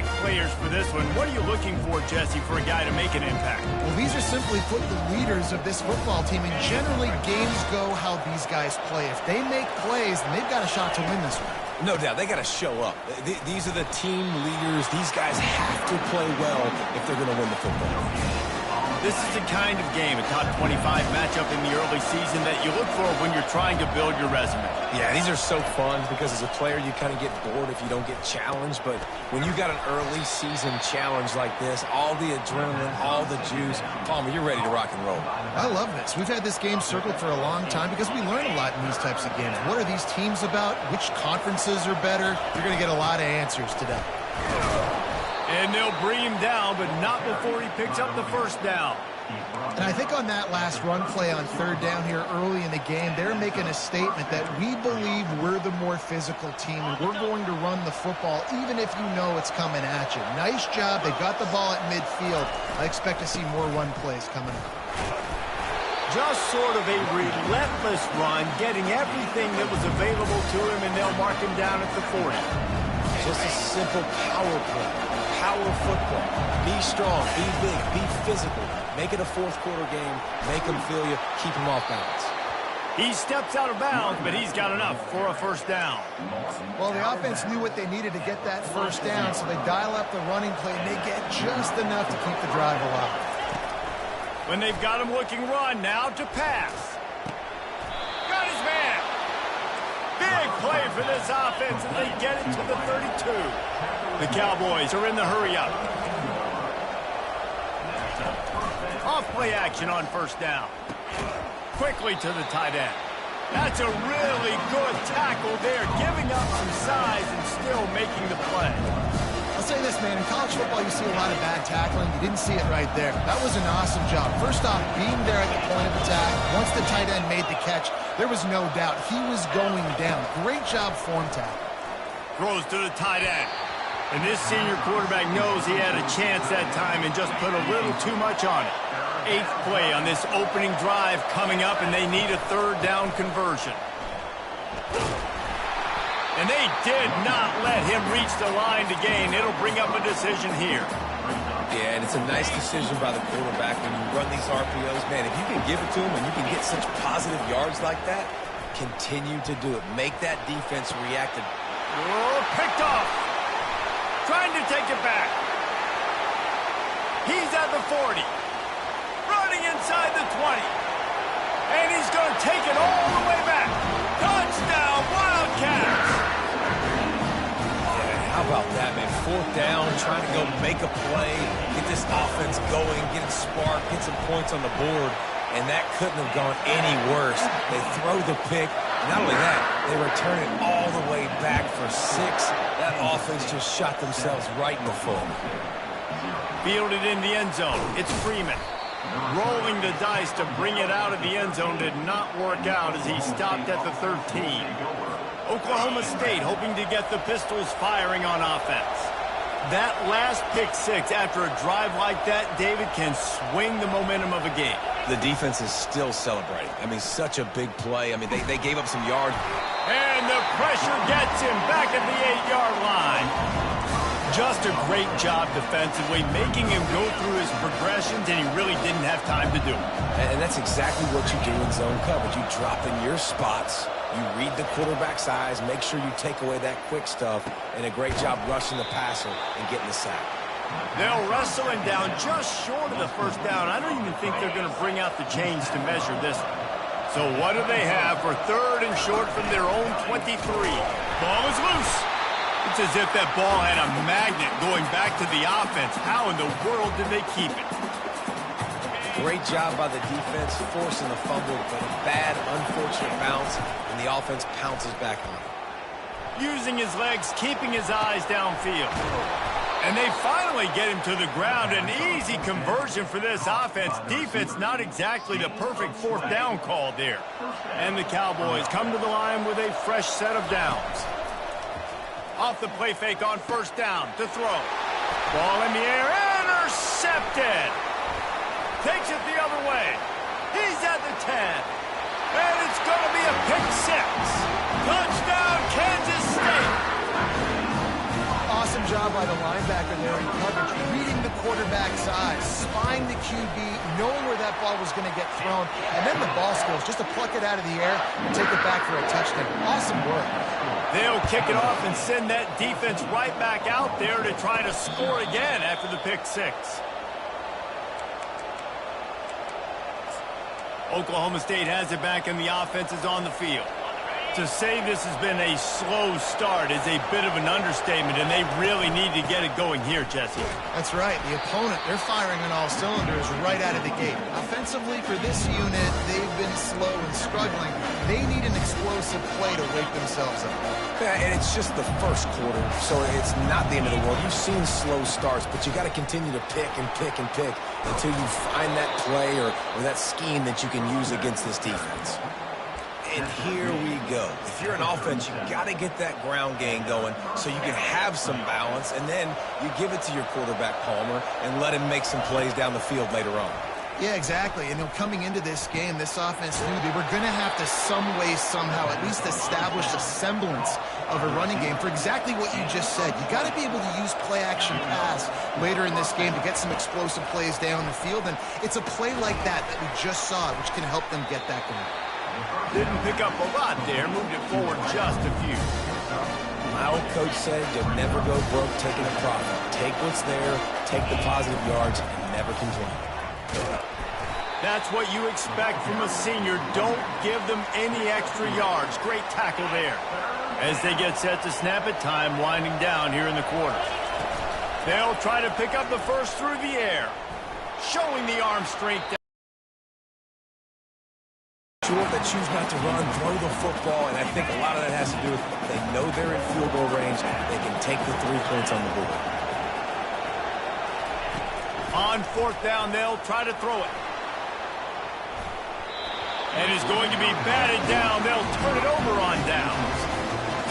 impact players for this one. What are you looking for, Jesse, for a guy to make an impact? Well, these are simply put the leaders of this football team, and generally games go how these guys play. If they make plays, then they've got a shot to win this one. No doubt, they got to show up. These are the team leaders. These guys have to play well if they're going to win the football. This is the kind of game, a top 25 matchup in the early season that you look for when you're trying to build your resume. Yeah, these are so fun because as a player, you kind of get bored if you don't get challenged. But when you got an early season challenge like this, all the adrenaline, all the juice, Palmer, you're ready to rock and roll. I love this. We've had this game circled for a long time because we learn a lot in these types of games. What are these teams about? Which conferences are better? You're going to get a lot of answers today. And they'll bring him down, but not before he picks up the first down. And I think on that last run play on third down here early in the game, they're making a statement that we believe we're the more physical team, and we're going to run the football even if you know it's coming at you. Nice job. They got the ball at midfield. I expect to see more run plays coming up. Just sort of a relentless run, getting everything that was available to him, and they'll mark him down at the 40. Just a simple power play. Power football. Be strong, be big, be physical. Make it a fourth quarter game. Make them feel you. Keep them off balance. He steps out of bounds, but he's got enough for a first down. Well, the offense knew what they needed to get that first down, so they dial up the running play, and they get just enough to keep the drive alive. When they've got him looking run, now to pass. Got his man. Big play for this offense, and they get it to the 32. The Cowboys are in the hurry-up. Off-play action on first down. Quickly to the tight end. That's a really good tackle there, giving up some size and still making the play. I'll say this, man. In college football, you see a lot of bad tackling. You didn't see it right there. That was an awesome job. First off, being there at the point of attack. Once the tight end made the catch, there was no doubt he was going down. Great job form tackle. Throws to the tight end. And this senior quarterback knows he had a chance that time and just put a little too much on it. 8th play on this opening drive coming up, and they need a third down conversion. And they did not let him reach the line to gain. It'll bring up a decision here. Yeah, and it's a nice decision by the quarterback when you run these RPOs. Man, if you can give it to him and you can get such positive yards like that, continue to do it. Make that defense react. Oh, picked off. Trying to take it back. He's at the 40. Running inside the 20. And he's going to take it all the way back. Touchdown, Wildcats. Yeah, how about that, man? Fourth down, trying to go make a play, get this offense going, get it sparked, get some points on the board. And that couldn't have gone any worse. They throw the pick. Not only that, they return it all the way back for 6. That offense just shot themselves right in the foot. Fielded in the end zone. It's Freeman. Rolling the dice to bring it out of the end zone did not work out as he stopped at the 13. Oklahoma State hoping to get the Pistols firing on offense. That last pick 6 after a drive like that, David, can swing the momentum of a game. The defense is still celebrating. I mean, such a big play. I mean, they gave up some yards. And the pressure gets him back at the 8-yard line. Just a great job defensively, making him go through his progressions, and he really didn't have time to do it. And that's exactly what you do in zone coverage. You drop in your spots, you read the quarterback's eyes, make sure you take away that quick stuff, and a great job rushing the passer and getting the sack. They'll wrestle him down just short of the first down. I don't even think they're going to bring out the chains to measure this one. So what do they have for third and short from their own 23? Ball is loose. It's as if that ball had a magnet going back to the offense. How in the world did they keep it? Great job by the defense, forcing the fumble, but a bad, unfortunate bounce, and the offense pounces back on it. Using his legs, keeping his eyes downfield. And they finally get him to the ground. An easy conversion for this offense. Defense not exactly the perfect fourth down call there. And the Cowboys come to the line with a fresh set of downs. Off the play fake on first down to throw. Ball in the air, intercepted. Takes it the other way. He's at the 10. And it's going to be a pick 6. Touchdown, Kansas State. Awesome job by the linebacker there in coverage, reading the quarterback's eyes, spying the QB, knowing where that ball was going to get thrown, and then the ball skills, just to pluck it out of the air and take it back for a touchdown. Awesome work. They'll kick it off and send that defense right back out there to try to score again after the pick six. Oklahoma State has it back, and the offense is on the field. To say this has been a slow start is a bit of an understatement, and they really need to get it going here, Jesse. That's right. The opponent, they're firing on all cylinders right out of the gate. Offensively, for this unit, they've been slow and struggling. They need an explosive play to wake themselves up. Yeah, and it's just the first quarter, so it's not the end of the world. You've seen slow starts, but you got to continue to pick and pick and pick until you find that play or that scheme that you can use against this defense. And here we go. If you're an offense, you got to get that ground game going so you can have some balance, and then you give it to your quarterback, Palmer, and let him make some plays down the field later on. Yeah, exactly. And coming into this game, this offense knew they were going to have to some way, somehow, at least establish a semblance of a running game for exactly what you just said. You got to be able to use play-action pass later in this game to get some explosive plays down the field, and it's a play like that we just saw, which can help them get that going. Didn't pick up a lot there, moved it forward just a few. My old coach said you'll never go broke taking a profit. Take what's there, take the positive yards, and never complain. That's what you expect from a senior. Don't give them any extra yards. Great tackle there. As they get set to snap it, time winding down here in the quarter. They'll try to pick up the first through the air. Showing the arm strength. That choose not to run, throw the football, and I think a lot of that has to do with they know they're in field goal range. They can take the 3 points on the board. On fourth down, they'll try to throw it. And it's going to be batted down. They'll turn it over on downs.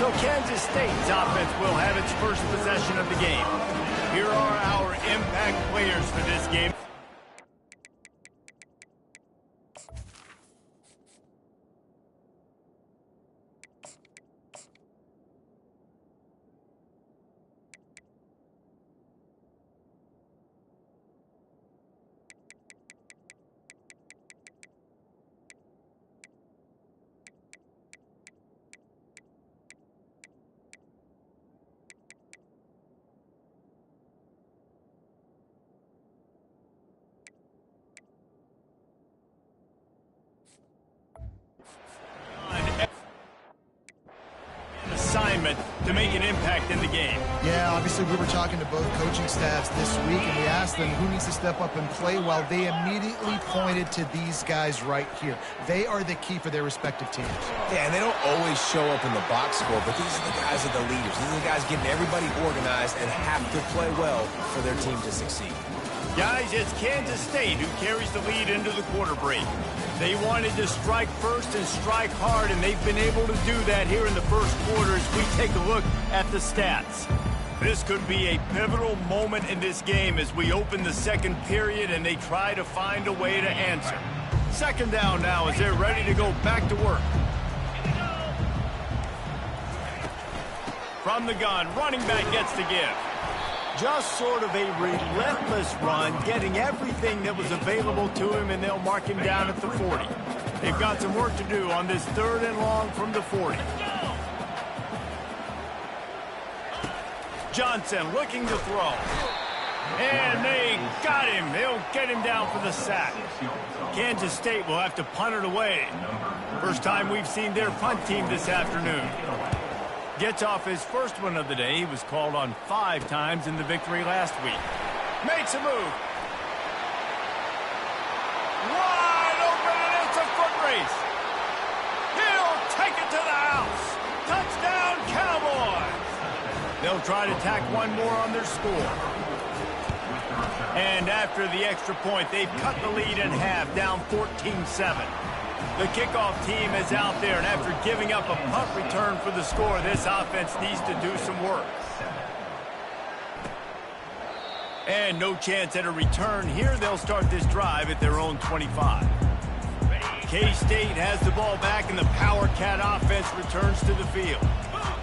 So Kansas State's offense will have its first possession of the game. Here are our impact players for this game. Assignment to make an impact in the game. Yeah, obviously we were talking to both coaching staffs this week, and we asked them who needs to step up and play well. They immediately pointed to these guys right here. They are the key for their respective teams. Yeah, and they don't always show up in the box score, but these are the guys that are the leaders. These are the guys getting everybody organized and have to play well for their team to succeed. Guys, it's Kansas State who carries the lead into the quarter break. They wanted to strike first and strike hard, and they've been able to do that here in the first quarter as we take a look at the stats. This could be a pivotal moment in this game as we open the second period and they try to find a way to answer. Second down now as they're ready to go back to work. From the gun, running back gets the give. Just sort of a relentless run, getting everything that was available to him, and they'll mark him down at the 40. They've got some work to do on this 3rd and long from the 40. Johnson looking to throw. And they got him. They'll get him down for the sack. Kansas State will have to punt it away. First time we've seen their punt team this afternoon. Gets off his first one of the day. He was called on 5 times in the victory last week. Makes a move. Wide open, and it's a foot race. He'll take it to the house. Touchdown, Cowboys. They'll try to tack one more on their score. And after the extra point, they've cut the lead in half, down 14-7. The kickoff team is out there, and after giving up a punt return for the score, this offense needs to do some work. And no chance at a return here. They'll start this drive at their own 25. K-State has the ball back, and the Power Cat offense returns to the field.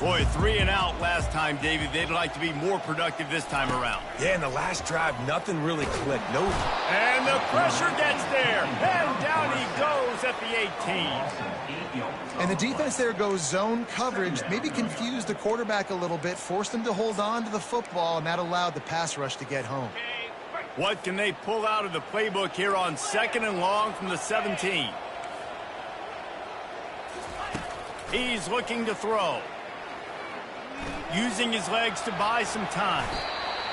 Boy, 3 and out last time, David. They'd like to be more productive this time around. Yeah, in the last drive, nothing really clicked. No. And the pressure gets there. And down he goes at the 18. And the defense there goes zone coverage, maybe confused the quarterback a little bit, forced him to hold on to the football, and that allowed the pass rush to get home. What can they pull out of the playbook here on 2nd and long from the 17? He's looking to throw. Using his legs to buy some time.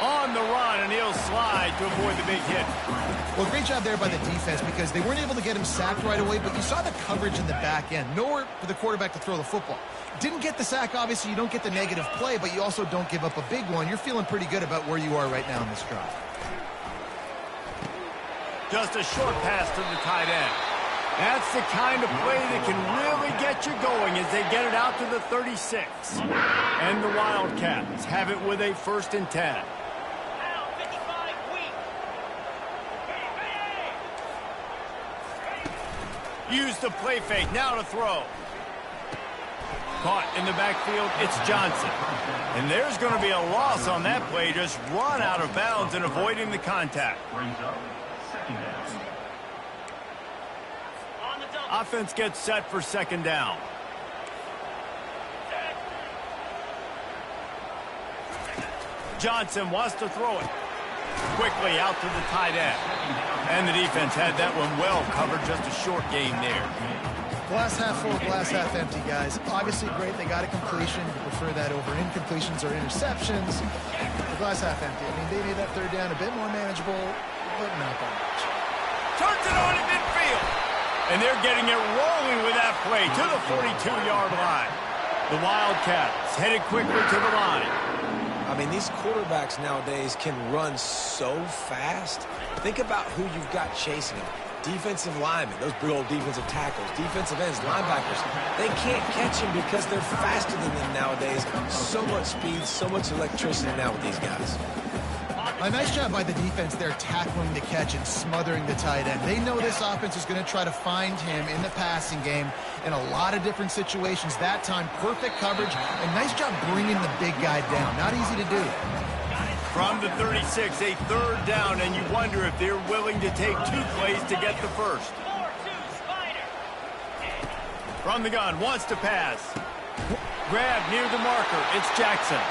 On the run, and he'll slide to avoid the big hit. Well, great job there by the defense because they weren't able to get him sacked right away, but you saw the coverage in the back end. Nowhere for the quarterback to throw the football. Didn't get the sack, obviously. You don't get the negative play, but you also don't give up a big one. You're feeling pretty good about where you are right now in this drive. Just a short pass to the tight end. That's the kind of play that can really get you going as they get it out to the 36. And the Wildcats have it with a 1st and 10. Use the play fake, now to throw. Caught in the backfield, it's Johnson. And there's going to be a loss on that play, just run out of bounds and avoiding the contact. Offense gets set for 2nd down. Johnson wants to throw it. Quickly out to the tight end. And the defense had that one well covered, just a short game there. Glass half full, glass half empty, guys. Obviously great, they got a completion. You prefer that over incompletions or interceptions. The glass half empty. I mean, they made that 3rd down a bit more manageable, but not that much. Turns it on in midfield. And they're getting it rolling with that play to the 42-yard line. The Wildcats headed quickly to the line. I mean, these quarterbacks nowadays can run so fast. Think about who you've got chasing them. Defensive linemen, those big old defensive tackles, defensive ends, linebackers. They can't catch them because they're faster than them nowadays. So much speed, so much electricity now with these guys. A nice job by the defense there tackling the catch and smothering the tight end. They know this offense is going to try to find him in the passing game in a lot of different situations. That time, perfect coverage, and nice job bringing the big guy down. Not easy to do. From the 36, a 3rd down, and you wonder if they're willing to take 2 plays to get the first. From the gun, wants to pass. Grab near the marker. It's Jackson.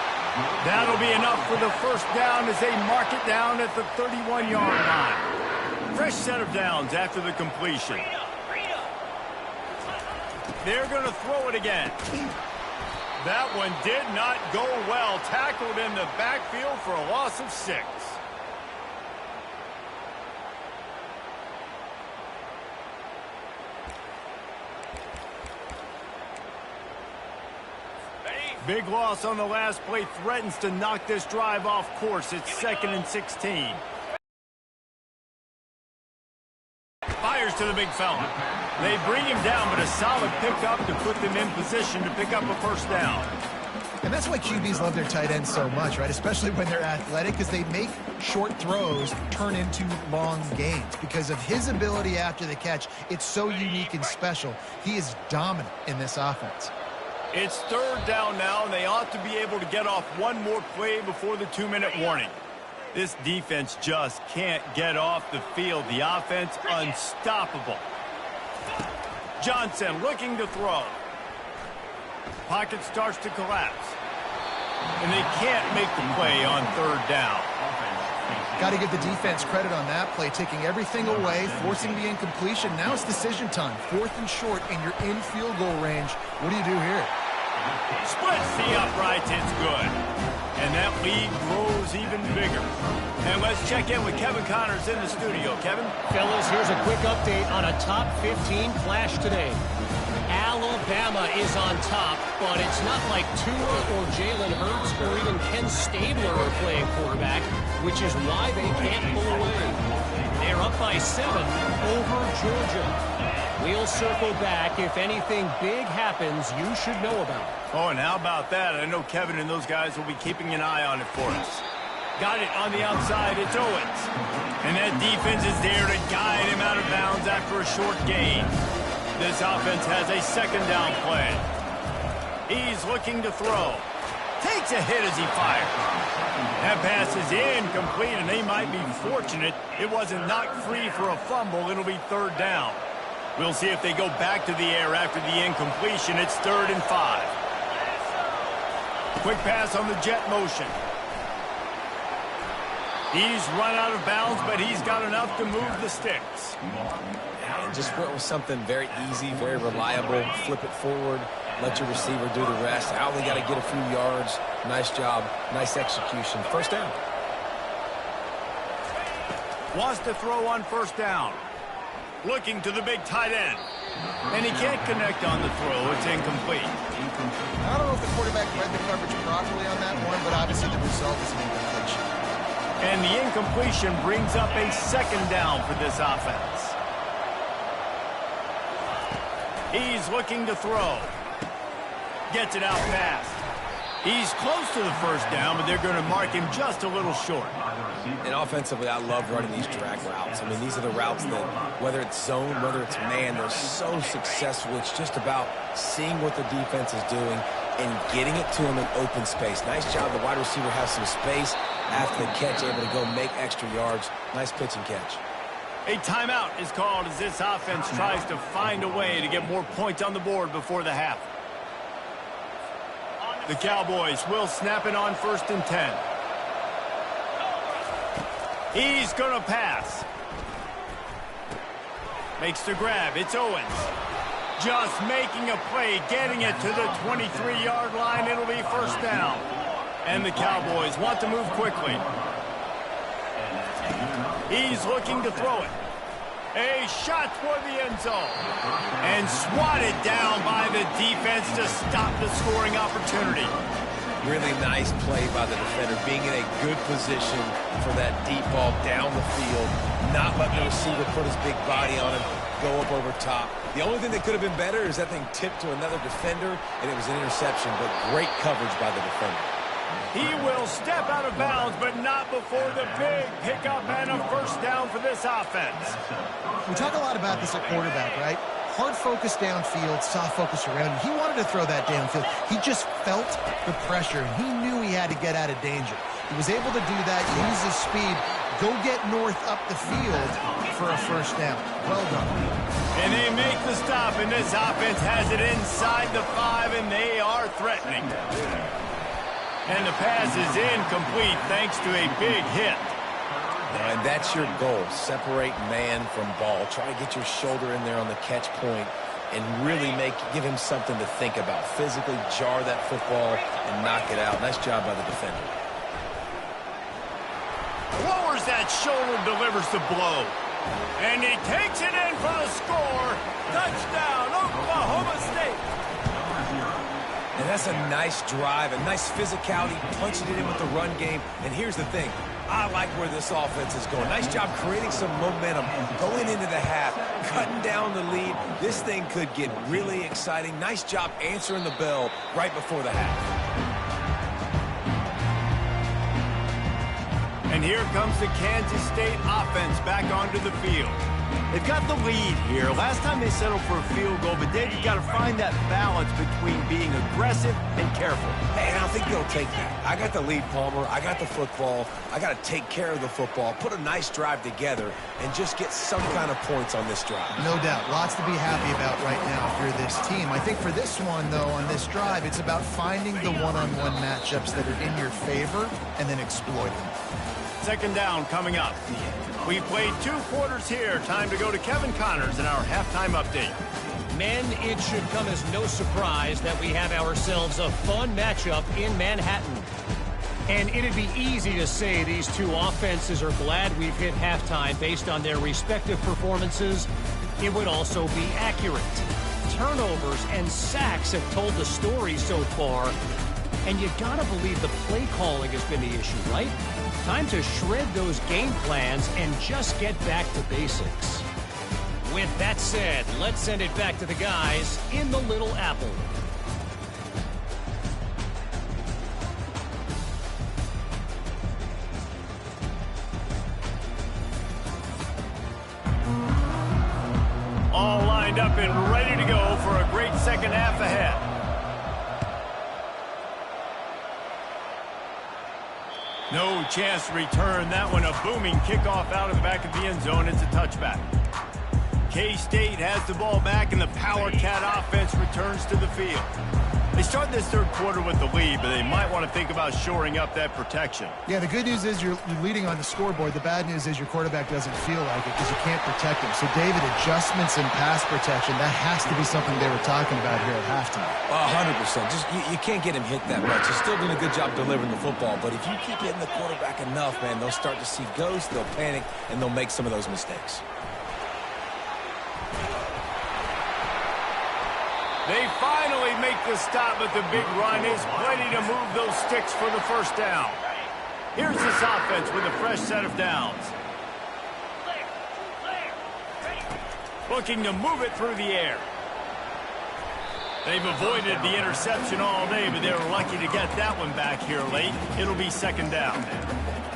That'll be enough for the 1st down as they mark it down at the 31-yard line. Fresh set of downs after the completion. They're going to throw it again. That one did not go well. Tackled in the backfield for a loss of 6. Big loss on the last play, threatens to knock this drive off course. It's 2nd and 16. Fires to the big fella. They bring him down, but a solid pickup to put them in position to pick up a 1st down. And that's why QBs love their tight ends so much, right? Especially when they're athletic, because they make short throws turn into long gains. Because of his ability after the catch, it's so unique and special. He is dominant in this offense. It's 3rd down now, and they ought to be able to get off one more play before the 2-minute warning. This defense just can't get off the field. The offense unstoppable. Johnson looking to throw. Pocket starts to collapse. And they can't make the play on 3rd down. Got to give the defense credit on that play, taking everything away, forcing the incompletion. Now it's decision time. 4th and short, and you're in field goal range. What do you do here? Splits the uprights, it's good. And that lead grows even bigger. And let's check in with Kevin Connors in the studio. Kevin? Fellas, here's a quick update on a top 15 clash today. Alabama is on top, but it's not like Tua or Jalen Hurts or even Ken Stabler are playing quarterback, which is why they can't pull away. They're up by 7 over Georgia. We'll circle back if anything big happens you should know about. Oh, and how about that? I know Kevin and those guys will be keeping an eye on it for us. Got it on the outside. It's Owens. And that defense is there to guide him out of bounds after a short gain. This offense has a 2nd down play. He's looking to throw. Takes a hit as he fires. That pass is incomplete, and they might be fortunate it wasn't knocked free for a fumble. It'll be 3rd down. We'll see if they go back to the air after the incompletion. It's 3rd and 5. Quick pass on the jet motion. He's run out of bounds, but he's got enough to move the sticks. And just went with something very easy, very reliable. Flip it forward. Let your receiver do the rest. I only got to get a few yards. Nice job. Nice execution. 1st down. Wants to throw on 1st down. Looking to the big tight end. And he can't connect on the throw. It's incomplete. I don't know if the quarterback read the coverage properly on that one, but obviously the result is an incompletion. And the incompletion brings up a 2nd down for this offense. He's looking to throw. Gets it out fast. He's close to the 1st down, but they're going to mark him just a little short. And offensively, I love running these drag routes. I mean, these are the routes that, whether it's zone, whether it's man, they're so successful. It's just about seeing what the defense is doing and getting it to him in open space. Nice job. The wide receiver has some space after the catch, able to go make extra yards. Nice pitch and catch. A timeout is called as this offense tries to find a way to get more points on the board before the half. The Cowboys will snap it on 1st and 10. He's going to pass. Makes the grab. It's Owens. Just making a play, getting it to the 23-yard line. It'll be 1st down. And the Cowboys want to move quickly. He's looking to throw it. A shot toward the end zone. And swatted down by the defense to stop the scoring opportunity. Really nice play by the defender, being in a good position for that deep ball down the field, not letting the receiver put his big body on him, go up over top. The only thing that could have been better is that thing tipped to another defender, and it was an interception, but great coverage by the defender. He will step out of bounds, but not before the big pickup and a 1st down for this offense. We talk a lot about this at quarterback, right? Hard focus downfield, soft focus around. He wanted to throw that downfield. He just felt the pressure. He knew he had to get out of danger. He was able to do that, use his speed, go get north up the field for a 1st down. Well done. And they make the stop, and this offense has it inside the 5, and they are threatening. And the pass is incomplete thanks to a big hit. And that's your goal. Separate man from ball. Try to get your shoulder in there on the catch point and really give him something to think about. Physically jar that football and knock it out. Nice job by the defender. Lowers that shoulder, delivers the blow. And he takes it in for the score. Touchdown, Oklahoma State. And that's a nice drive, a nice physicality, punching it in with the run game. And here's the thing. I like where this offense is going. Nice job creating some momentum, going into the half, cutting down the lead. This thing could get really exciting. Nice job answering the bell right before the half. And here comes the Kansas State offense back onto the field. They've got the lead here. Last time they settled for a field goal, but Dave, you've got to find that balance between being aggressive and careful. And I think they'll take that. I got the lead, Palmer. I got the football. I got to take care of the football, put a nice drive together, and just get some kind of points on this drive. No doubt. Lots to be happy about right now if you're this team. I think for this one, though, on this drive, it's about finding the one-on-one matchups that are in your favor and then exploit them. 2nd down coming up. We've played 2 quarters here. Time to go to Kevin Connors in our halftime update. Men, it should come as no surprise that we have ourselves a fun matchup in Manhattan. And it'd be easy to say these 2 offenses are glad we've hit halftime based on their respective performances. It would also be accurate. Turnovers and sacks have told the story so far. And you gotta believe the play calling has been the issue, right? Time to shred those game plans and just get back to basics. With that said, let's send it back to the guys in the Little Apple. All lined up and ready to go for a great second half ahead. No chance to return that one. A booming kickoff out of the back of the end zone. It's a touchback. K-State has the ball back, and the Power Cat offense returns to the field. They start this third quarter with the lead, but they might want to think about shoring up that protection. Yeah, the good news is you're leading on the scoreboard. The bad news is your quarterback doesn't feel like it because you can't protect him. So, David, adjustments in pass protection, that has to be something they were talking about here at halftime. 100%. Just you can't get him hit that much. He's still doing a good job delivering the football, but if you keep hitting the quarterback enough, man, they'll start to see ghosts, they'll panic, and they'll make some of those mistakes. They finally make the stop, but the big run is plenty to move those sticks for the first down. Here's this offense with a fresh set of downs. Looking to move it through the air. They've avoided the interception all day, but they were lucky to get that one back here late. It'll be second down.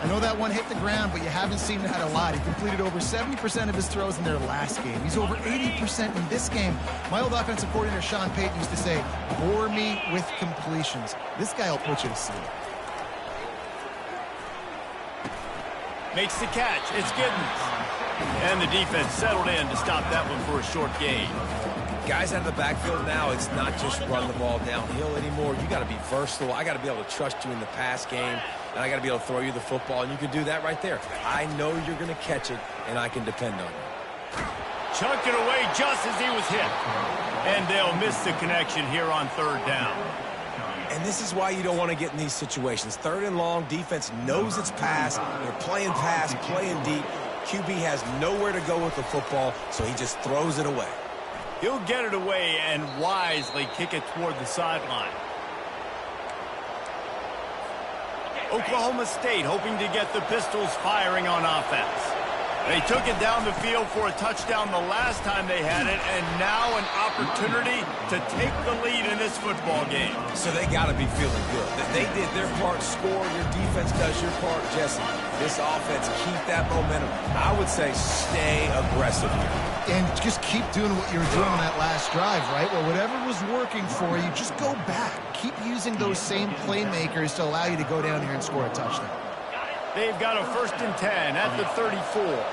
I know that one hit the ground, but you haven't seen it had a lot. He completed over 70% of his throws in their last game. He's over 80% in this game. My old offensive coordinator, Sean Payton, used to say, bore me with completions. This guy will put you to sleep. Makes the catch. It's Giddens. And the defense settled in to stop that one for a short gain. Guys out of the backfield now, it's not just run the ball downhill anymore. You got to be versatile. I got to be able to trust you in the pass game, and I got to be able to throw you the football, and you can do that right there. I know you're going to catch it, and I can depend on you. Chunked it away just as he was hit. And they'll miss the connection here on third down. And this is why you don't want to get in these situations. Third and long, defense knows it's pass. They're playing pass, playing deep. QB has nowhere to go with the football, so he just throws it away. He'll get it away and wisely kick it toward the sideline. Oklahoma State hoping to get the Pistols firing on offense. They took it down the field for a touchdown the last time they had it, and now an opportunity to take the lead in this football game. So they got to be feeling good. They did their part, score. Your defense does your part, Jesse. This offense, keep that momentum. I would say stay aggressive here. And just keep doing what you were doing on that last drive, right? Well, whatever was working for you, just go back. Keep using those same playmakers to allow you to go down here and score a touchdown. They've got a 1st and 10 at the 34.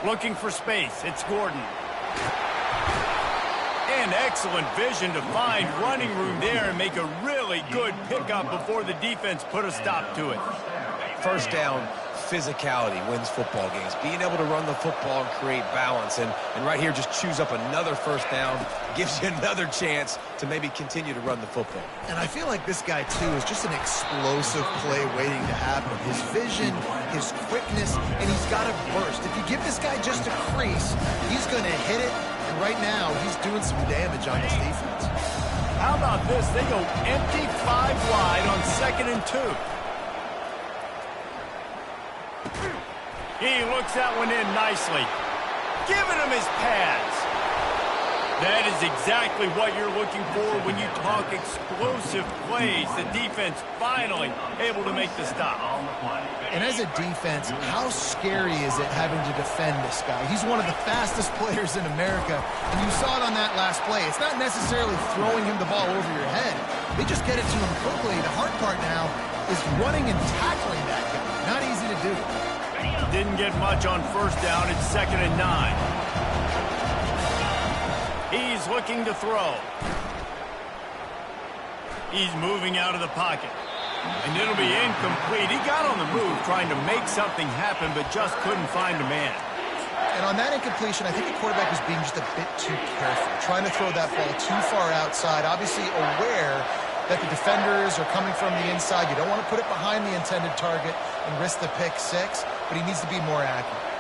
Looking for space. It's Gordon. And excellent vision to find running room there and make a really good pickup before the defense put a stop to it. First down, physicality wins football games. Being able to run the football and create balance. And right here, just choose up another first down. Gives you another chance to maybe continue to run the football. And I feel like this guy, too, is just an explosive play waiting to happen. His vision, his quickness, and he's got a burst. If you give this guy just a crease, he's going to hit it. And right now, he's doing some damage on this defense. How about this? They go empty 5 wide on 2nd and 2. He looks that one in nicely. Giving him his pads. That is exactly what you're looking for when you talk explosive plays. The defense finally able to make the stop. And as a defense, how scary is it having to defend this guy? He's one of the fastest players in America, and you saw it on that last play. It's not necessarily throwing him the ball over your head. They just get it to him quickly. The hard part now is running and tackling that guy. Not easy to do. Didn't get much on first down. It's 2nd and 9. He's looking to throw. He's moving out of the pocket. And it'll be incomplete. He got on the move trying to make something happen, but just couldn't find a man. And on that incompletion, I think the quarterback was being just a bit too careful, trying to throw that ball too far outside, obviously aware that the defenders are coming from the inside. You don't want to put it behind the intended target and risk the pick 6, but he needs to be more accurate.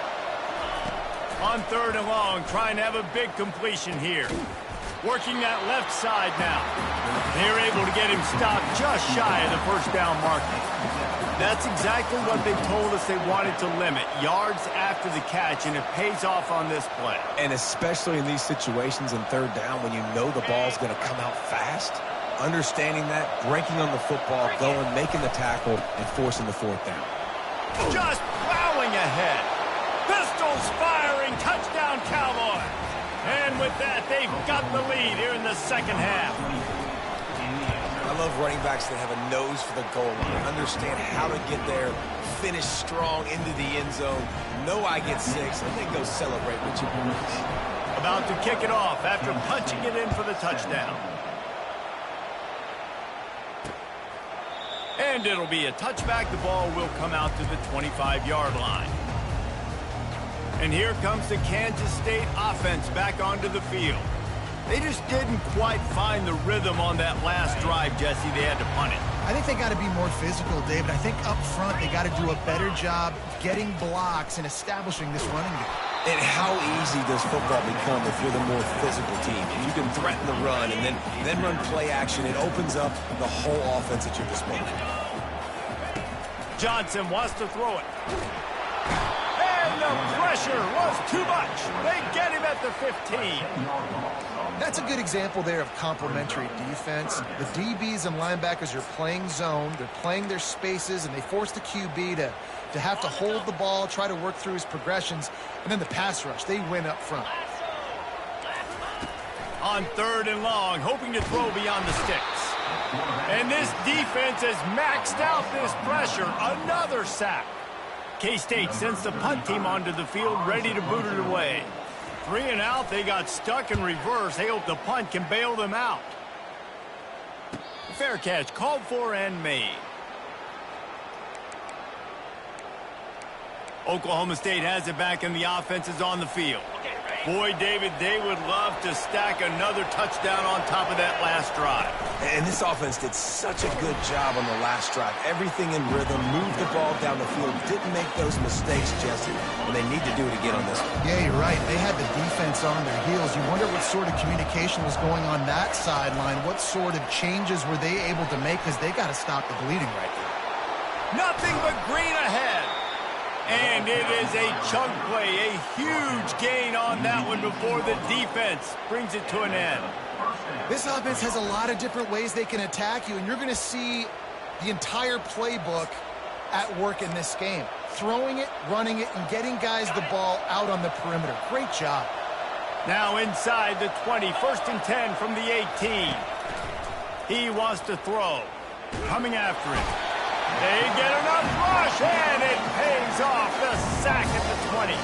On 3rd and long, trying to have a big completion here. Working that left side now. They're able to get him stopped just shy of the first down marker. That's exactly what they told us they wanted to limit. Yards after the catch, and it pays off on this play. And especially in these situations in 3rd down when you know the ball's going to come out fast, understanding that, breaking on the football, going, making the tackle, and forcing the 4th down. Just plowing ahead. This pistols firing. Touchdown, Cowboys. And with that, they've got the lead here in the second half. I love running backs that have a nose for the goal line, understand how to get there, finish strong into the end zone, know I get 6, and then go celebrate with your boys. About to kick it off after punching it in for the touchdown. And it'll be a touchback. The ball will come out to the 25-yard line. And here comes the Kansas State offense back onto the field. They just didn't quite find the rhythm on that last drive, Jesse. They had to punt it. I think they got to be more physical, David. I think up front they got to do a better job getting blocks and establishing this running game. And how easy does football become if you're the more physical team? If you can threaten the run and then run play action, it opens up the whole offense at your disposal. Johnson wants to throw it. And the pressure was too much. They get him at the 15. That's a good example there of complementary defense. The DBs and linebackers are playing zone. They're playing their spaces, and they force the QB to have to hold the ball, try to work through his progressions, and then the pass rush. They win up front. On 3rd and long, hoping to throw beyond the sticks. And this defense has maxed out this pressure. Another sack. K-State sends the punt team onto the field, ready to boot it away. 3 and out, they got stuck in reverse. They hope the punt can bail them out. Fair catch, called for and made. Oklahoma State has it back and the offense is on the field. Boy, David, they would love to stack another touchdown on top of that last drive. And this offense did such a good job on the last drive. Everything in rhythm, moved the ball down the field, didn't make those mistakes, Jesse, and they need to do it again on this one. Yeah, you're right. They had the defense on their heels. You wonder what sort of communication was going on that sideline. What sort of changes were they able to make, because they got to stop the bleeding right there. Nothing but green ahead. And it is a chunk play, a huge gain on that one before the defense brings it to an end. This offense has a lot of different ways they can attack you, and you're going to see the entire playbook at work in this game. Throwing it, running it, and getting guys the ball out on the perimeter. Great job. Now inside the 20, 1st and 10 from the 18. He wants to throw. Coming after it. They get enough rush, and it pays off. The sack at the 20.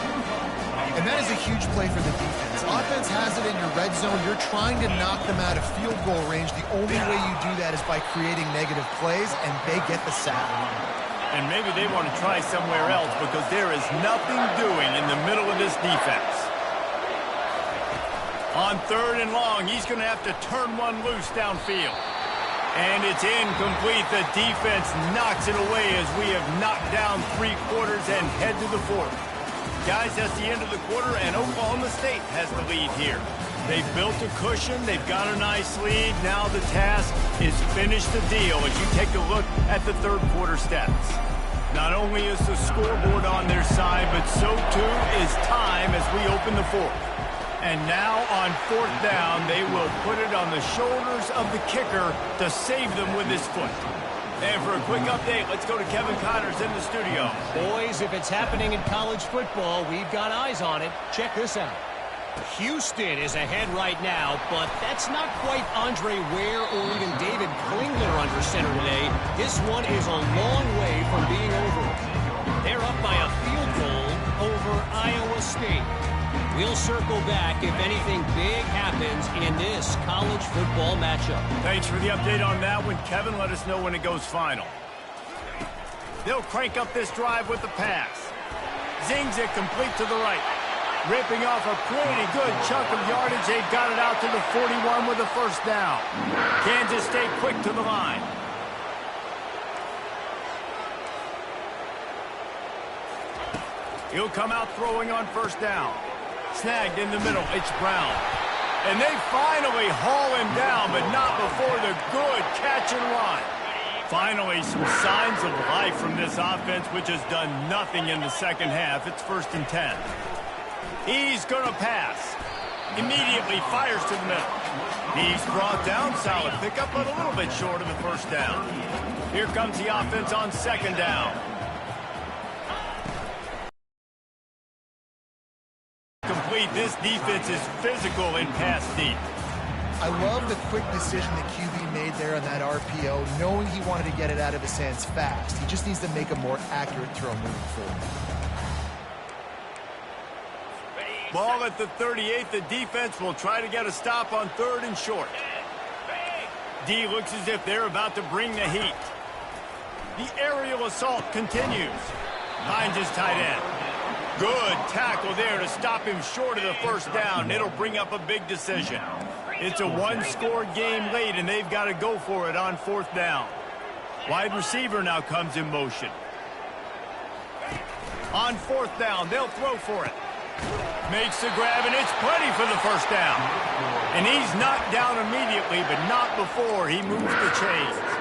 And that is a huge play for the defense. Offense has it in your red zone. You're trying to knock them out of field goal range. The only way you do that is by creating negative plays, and they get the sack. And maybe they want to try somewhere else because there is nothing doing in the middle of this defense. On 3rd and long, he's going to have to turn one loose downfield. And it's incomplete. The defense knocks it away as we have knocked down 3 quarters and head to the 4th. Guys, that's the end of the quarter, and Oklahoma State has the lead here. They've built a cushion. They've got a nice lead. Now the task is finish the deal as you take a look at the 3rd quarter stats. Not only is the scoreboard on their side, but so too is time as we open the 4th. And now on 4th down, they will put it on the shoulders of the kicker to save them with his foot. And for a quick update, let's go to Kevin Connors in the studio. Boys, if it's happening in college football, we've got eyes on it. Check this out. Houston is ahead right now, but that's not quite Andre Ware or even David Klingler under center today. This one is a long way from being over. They're up by a field goal over Iowa State. We'll circle back if anything big happens in this college football matchup. Thanks for the update on that one, Kevin. Let us know when it goes final. They'll crank up this drive with the pass. Zings it complete to the right. Ripping off a pretty good chunk of yardage. They got it out to the 41 with a 1st down. Kansas State quick to the line. He'll come out throwing on 1st down. Snagged in the middle. It's Brown. And they finally haul him down, but not before the good catch and run. Finally, some signs of life from this offense, which has done nothing in the second half. It's 1st and 10. He's going to pass. Immediately fires to the middle. He's brought down. Solid pickup, but a little bit short of the 1st down. Here comes the offense on 2nd down. complete. This defense is physical in pass deep. I love the quick decision that QB made there on that RPO, knowing he wanted to get it out of his hands fast. He just needs to make a more accurate throw moving forward. Ball at the 38. The defense will try to get a stop on 3rd and short. D looks as if they're about to bring the heat. The aerial assault continues. Finds his tight end. Good tackle there to stop him short of the first down. It'll bring up a big decision. It's a one-score game late, and they've got to go for it on 4th down. Wide receiver now comes in motion. On 4th down, they'll throw for it. Makes the grab, and it's plenty for the first down. And he's knocked down immediately, but not before he moves the chains.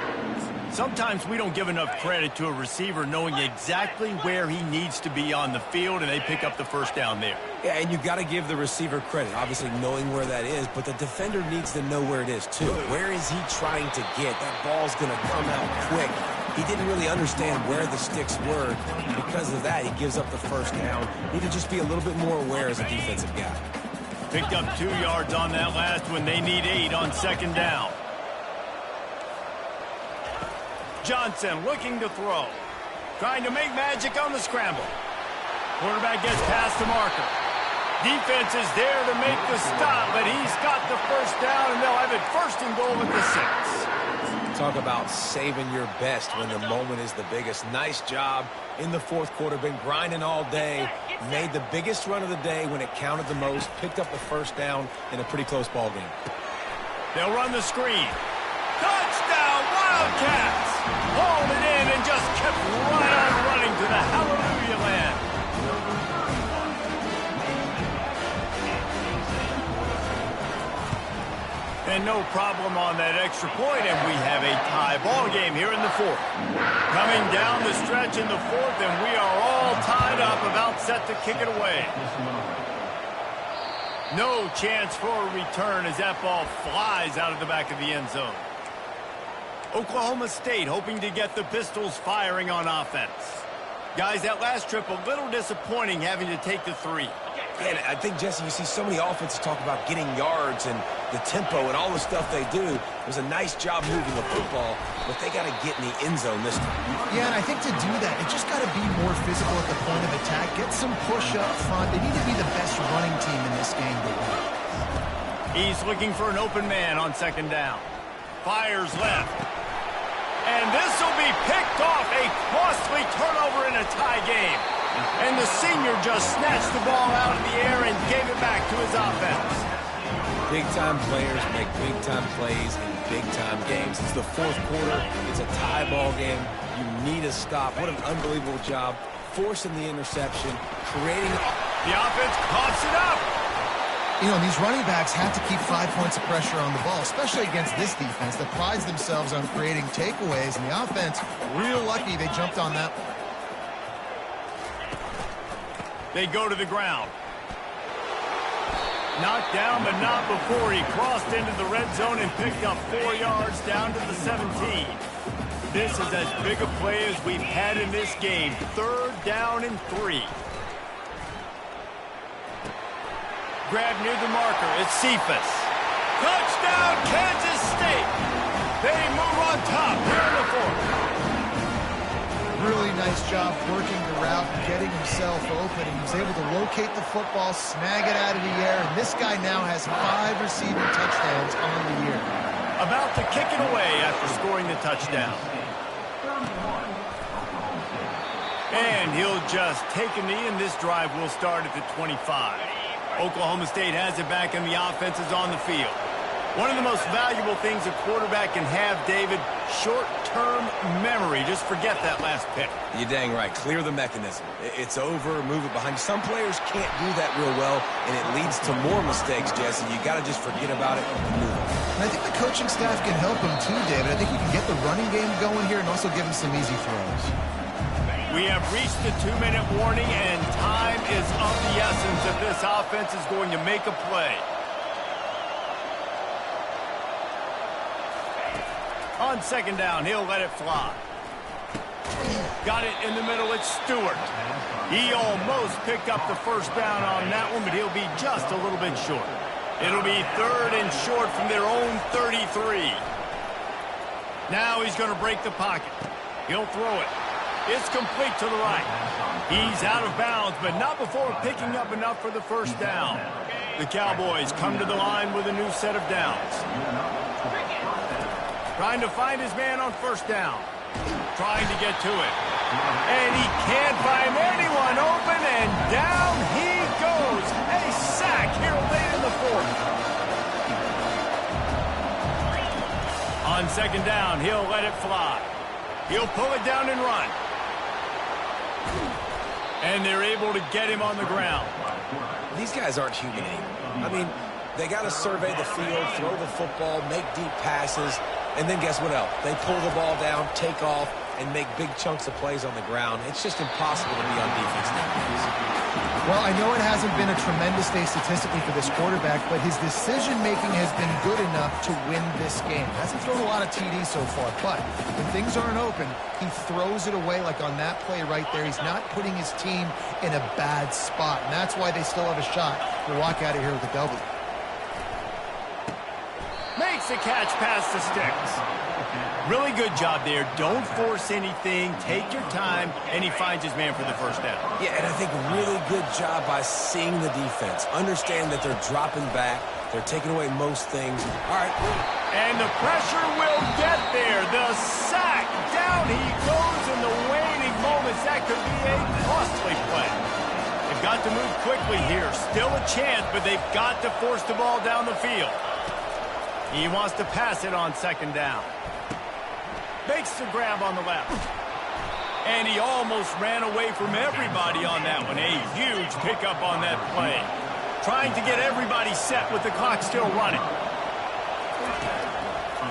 Sometimes we don't give enough credit to a receiver knowing exactly where he needs to be on the field, and they pick up the first down there. Yeah, and you've got to give the receiver credit, obviously knowing where that is, but the defender needs to know where it is too. Where is he trying to get? That ball's going to come out quick. He didn't really understand where the sticks were. Because of that, he gives up the first down. Need to just be a little bit more aware as a defensive guy. Picked up 2 yards on that last one. They need 8 on 2nd down. Johnson looking to throw. Trying to make magic on the scramble. Quarterback gets past the marker. Defense is there to make the stop, but he's got the first down, and they'll have it 1st and goal at the 6. Talk about saving your best when the moment is the biggest. Nice job in the 4th quarter. Been grinding all day. Made the biggest run of the day when it counted the most. Picked up the first down in a pretty close ball game. They'll run the screen. Touchdown, Wildcats! Hauled it in and just kept right on running to the hallelujah land. And no problem on that extra point, and we have a tie ball game here in the 4th. Coming down the stretch in the 4th, and we are all tied up, about set to kick it away. No chance for a return as that ball flies out of the back of the end zone. Oklahoma State hoping to get the Pistols firing on offense. Guys, that last trip a little disappointing having to take the 3. And I think, Jesse, you see so many offenses talk about getting yards and the tempo and all the stuff they do. It was a nice job moving the football, but they got to get in the end zone this time. Yeah, and I think to do that, it just got to be more physical at the point of attack. Get some push up front. They need to be the best running team in this game to win. He's looking for an open man on 2nd down. Fires left. And this will be picked off. A costly turnover in a tie game. And the senior just snatched the ball out of the air and gave it back to his offense. Big-time players make big-time plays in big-time games. It's the 4th quarter. It's a tie ball game. You need a stop. What an unbelievable job. Forcing the interception, creating... The offense coughs it up. You know, these running backs have to keep 5 points of pressure on the ball, especially against this defense that prides themselves on creating takeaways. And the offense, real lucky they jumped on that one. They go to the ground. Knocked down, but not before he crossed into the red zone and picked up 4 yards down to the 17. This is as big a play as we've had in this game. 3rd down and 3. Grab near the marker. It's Cephas. Touchdown, Kansas State. They move on top here in the 4th. Really nice job working the route and getting himself open. He was able to locate the football, snag it out of the air, and this guy now has 5 receiving touchdowns on the year. About to kick it away after scoring the touchdown. And he'll just take a knee, and this drive will start at the 25. Oklahoma State has it back, and the offense is on the field. One of the most valuable things a quarterback can have, David, short-term memory. Just forget that last pick. You're dang right. Clear the mechanism. It's over, move it behind you. Some players can't do that real well, and it leads to more mistakes, Jesse. You got to just forget about it and move on. And I think the coaching staff can help him too, David. I think he can get the running game going here and also give him some easy throws. We have reached the 2-minute warning, and time is of the essence if this offense is going to make a play. On 2nd down, he'll let it fly. Got it in the middle. It's Stewart. He almost picked up the first down on that one, but he'll be just a little bit short. It'll be 3rd and short from their own 33. Now he's going to break the pocket. He'll throw it. It's complete to the right. He's out of bounds, but not before picking up enough for the first down. The Cowboys come to the line with a new set of downs. Trying to find his man on first down. Trying to get to it. And he can't find anyone open, and down he goes. A sack here late in the 4th. On 2nd down, he'll let it fly. He'll pull it down and run. And they're able to get him on the ground. These guys aren't human anymore. I mean, they got to survey the field, throw the football, make deep passes, and then guess what else? They pull the ball down, take off, and make big chunks of plays on the ground. It's just impossible to be on defense nowadays. Well, I know it hasn't been a tremendous day statistically for this quarterback, but his decision-making has been good enough to win this game. Hasn't thrown a lot of TDs so far, but when things aren't open, he throws it away like on that play right there. He's not putting his team in a bad spot, and that's why they still have a shot to walk out of here with a W. Makes the catch past the sticks. Really good job there. Don't force anything. Take your time, and he finds his man for the first down. Yeah, and I think really good job by seeing the defense. Understand that they're dropping back. They're taking away most things. All right. And the pressure will get there. The sack. Down he goes in the waning moments. That could be a costly play. They've got to move quickly here. Still a chance, but they've got to force the ball down the field. He wants to pass it on 2nd down. Makes the grab on the left. And he almost ran away from everybody on that one. A huge pickup on that play. Trying to get everybody set with the clock still running.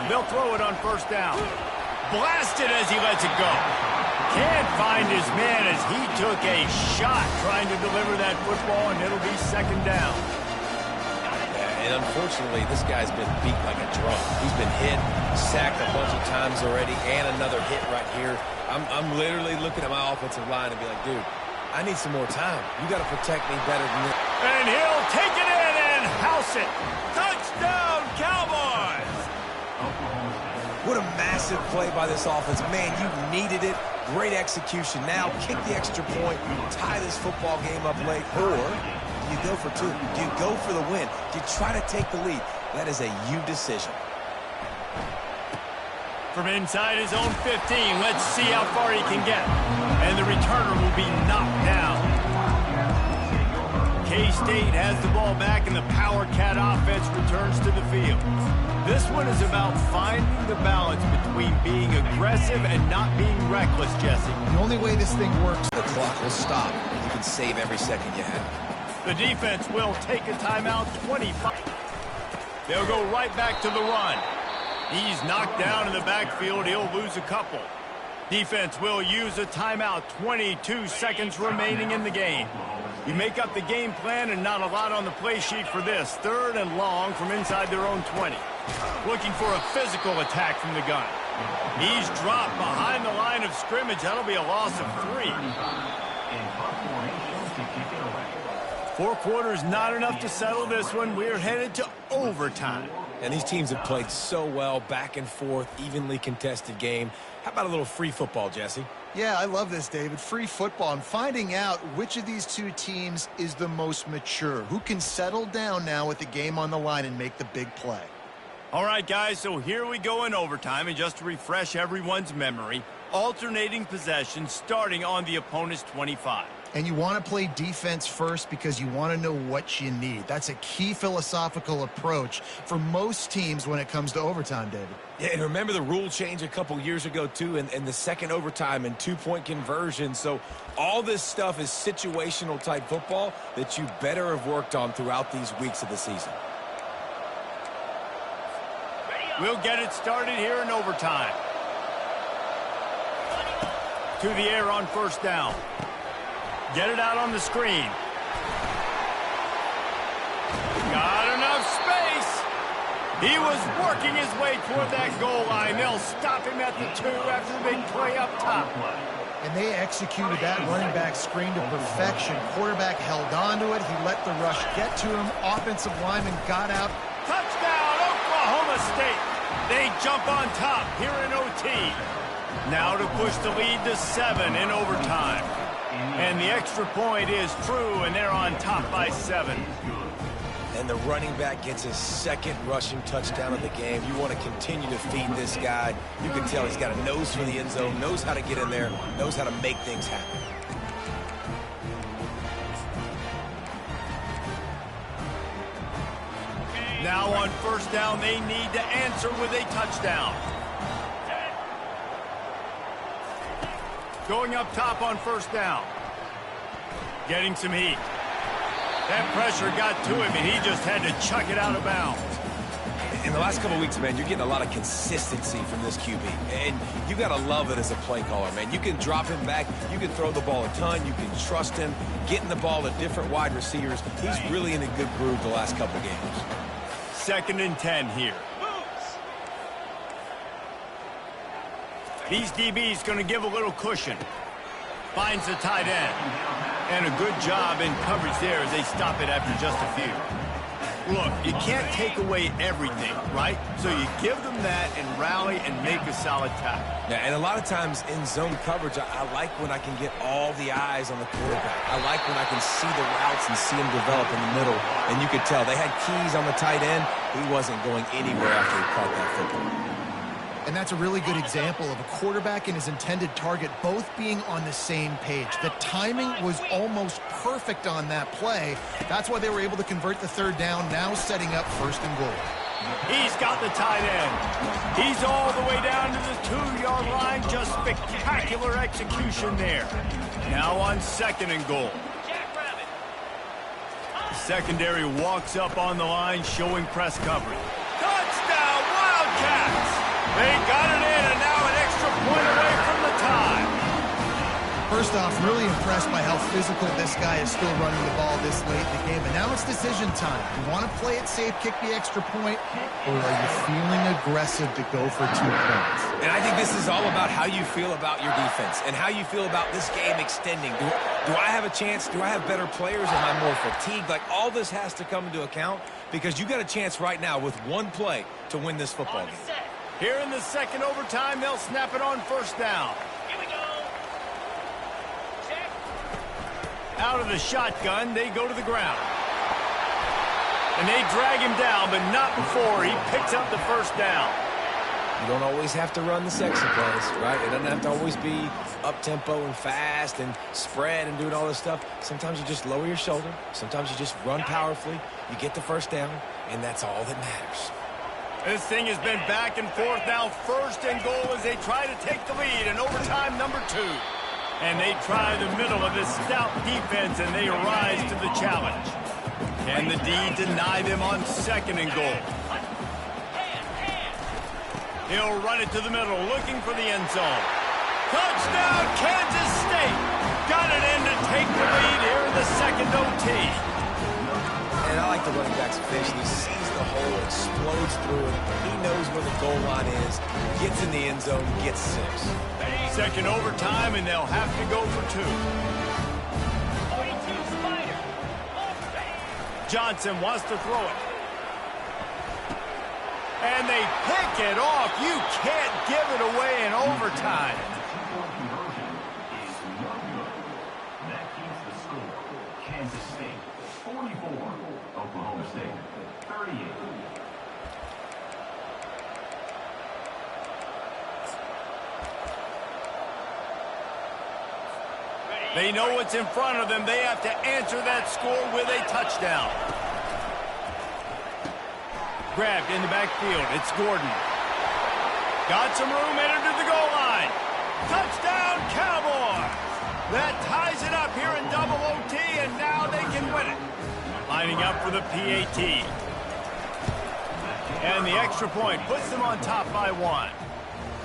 They'll throw it on 1st down. Blasted as he lets it go. Can't find his man as he took a shot trying to deliver that football, and it'll be 2nd down. And unfortunately, this guy's been beat like a drum. He's been hit, sacked a bunch of times already, and another hit right here. I'm literally looking at my offensive line and be like, dude, I need some more time. You got to protect me better than this. And he'll take it in and house it. Touchdown, Cowboys! What a massive play by this offense. Man, you needed it. Great execution. Now kick the extra point, tie this football game up late, or do you go for 2? Do you go for the win? Do you try to take the lead? That is a you decision. From inside his own 15, let's see how far he can get. And the returner will be knocked down. K-State has the ball back, and the Power Cat offense returns to the field. This one is about finding the balance between being aggressive and not being reckless, Jesse. The only way this thing works, The clock will stop. You can save every second you have. The defense will take a timeout, 25. They'll go right back to the run. He's knocked down in the backfield. He'll lose a couple. Defense will use a timeout, 22 seconds remaining in the game. You make up the game plan and not a lot on the play sheet for this. 3rd and long from inside their own 20. Looking for a physical attack from the gun. He's dropped behind the line of scrimmage. That'll be a loss of 3. 4 quarters not enough to settle this one. We're headed to overtime. And these teams have played so well, back and forth, evenly contested game. How about a little free football, Jesse? Yeah, I love this, David. Free football. I'm finding out which of these two teams is the most mature. Who can settle down now with the game on the line and make the big play? All right, guys, so here we go in overtime. And just to refresh everyone's memory, alternating possessions starting on the opponent's 25. And you want to play defense first because you want to know what you need. That's a key philosophical approach for most teams when it comes to overtime, David. Yeah, and remember the rule change a couple years ago, too, and the second overtime and 2-point conversion. So all this stuff is situational type football that you better have worked on throughout these weeks of the season. We'll get it started here in overtime. To the air on 1st down. Get it out on the screen. Got enough space. He was working his way toward that goal line. They'll stop him at the 2 after the big play up top. And they executed that running back screen to perfection. Quarterback held on to it. He let the rush get to him. Offensive lineman got out. Touchdown, Oklahoma State. They jump on top here in OT. Now to push the lead to 7 in overtime. And the extra point is true, and they're on top by 7. And the running back gets his second rushing touchdown of the game. You want to continue to feed this guy. You can tell he's got a nose for the end zone, knows how to get in there, knows how to make things happen. Now on first down, they need to answer with a touchdown. Going up top on first down. Getting some heat. That pressure got to him, and he just had to chuck it out of bounds. In the last couple of weeks, man, you're getting a lot of consistency from this QB. And you got to love it as a play caller, man. You can drop him back. You can throw the ball a ton. You can trust him. Getting the ball to different wide receivers. He's really in a good groove the last couple of games. 2nd and 10 here. These DBs going to give a little cushion. Finds the tight end. And a good job in coverage there as they stop it after just a few. Look, you can't take away everything, right? So you give them that and rally and make a solid tackle. Yeah, and a lot of times in zone coverage, I like when I can get all the eyes on the quarterback. I like when I can see the routes and see him develop in the middle. And you could tell they had keys on the tight end. He wasn't going anywhere after he caught that football. And that's a really good example of a quarterback and his intended target both being on the same page. The timing was almost perfect on that play. That's why they were able to convert the 3rd down, now setting up 1st and goal. He's got the tight end. He's all the way down to the 2-yard line. Just spectacular execution there. Now on 2nd and goal. Secondary walks up on the line, showing press coverage. Touchdown, Wildcats! They got it in, and now an extra point away from the tie. First off, really impressed by how physical this guy is still running the ball this late in the game. But now it's decision time. You want to play it safe, kick the extra point, or are you feeling aggressive to go for 2 points? And I think this is all about how you feel about your defense and how you feel about this game extending. Do I have a chance? Do I have better players? Am I more fatigued? Like, all this has to come into account because you got a chance right now with one play to win this football game. Here in the 2nd overtime, they'll snap it on first down. Here we go. Check. Out of the shotgun, they go to the ground. And they drag him down, but not before he picks up the first down. You don't always have to run the sexy plays, right? It doesn't have to always be up-tempo and fast and spread and doing all this stuff. Sometimes you just lower your shoulder. Sometimes you just run powerfully. You get the first down, and that's all that matters. This thing has been back and forth now. 1st and goal as they try to take the lead in overtime number 2. And they try the middle of this stout defense, and they rise to the challenge. Can the D deny them on 2nd and goal? He'll run it to the middle, looking for the end zone. Touchdown, Kansas State! Got it in to take the lead here in the 2nd OT. And I like the running back's efficiency. He sees the hole, explodes through it. He knows where the goal line is, gets in the end zone, gets 6. 2nd overtime, and they'll have to go for 2. 42 Spider. Johnson wants to throw it. And they pick it off. You can't give it away in overtime. That keeps the score. Kansas State 44, Oklahoma State 38. They know what's in front of them. They have to answer that score with a touchdown. Grabbed in the backfield. It's Gordon. Got some room, entered to the goal line. Touchdown, Cowboys! That ties it up here in double OT, and now they can win it. Lining up for the PAT. And the extra point puts them on top by 1.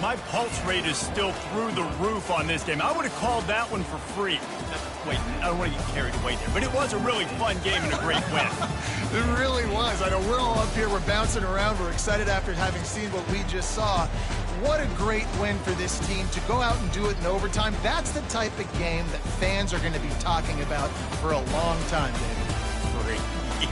My pulse rate is still through the roof on this game. I would have called that one for free. Wait, I don't want to get carried away there, but it was a really fun game and a great win. It really was. I know we're all up here, we're bouncing around, we're excited after having seen what we just saw. what a great win for this team to go out and do it in overtime. That's the type of game that fans are going to be talking about for a long time, David.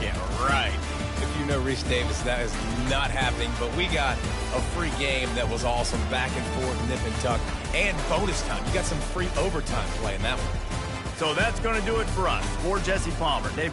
Yeah, right. If you know Reese Davis, that is not happening, but we got a free game that was awesome, back and forth, nip and tuck, and bonus time. You got some free overtime play in that one. So that's going to do it for us. For Jesse Palmer, David